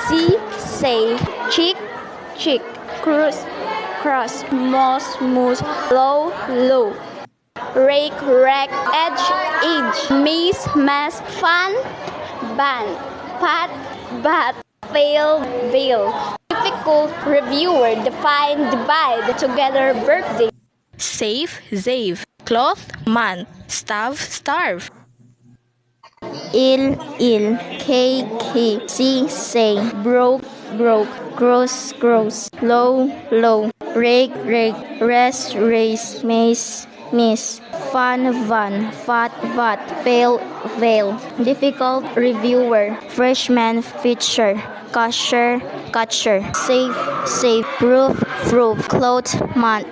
say, chick, chick, cross, cross, moss, moose, low, low, rake, rack, edge, edge, maze, mass, fun, ban, pat, bat, fail, veil. Difficult, reviewer, define, divide, together, birthday. Save, save, cloth, month, starve. Ill, K, say, broke, gross, low, rake, rest, race, miss, fun, fat, fail, veil, difficult, reviewer, freshman, feature, catcher, safe, proof, cloth, month,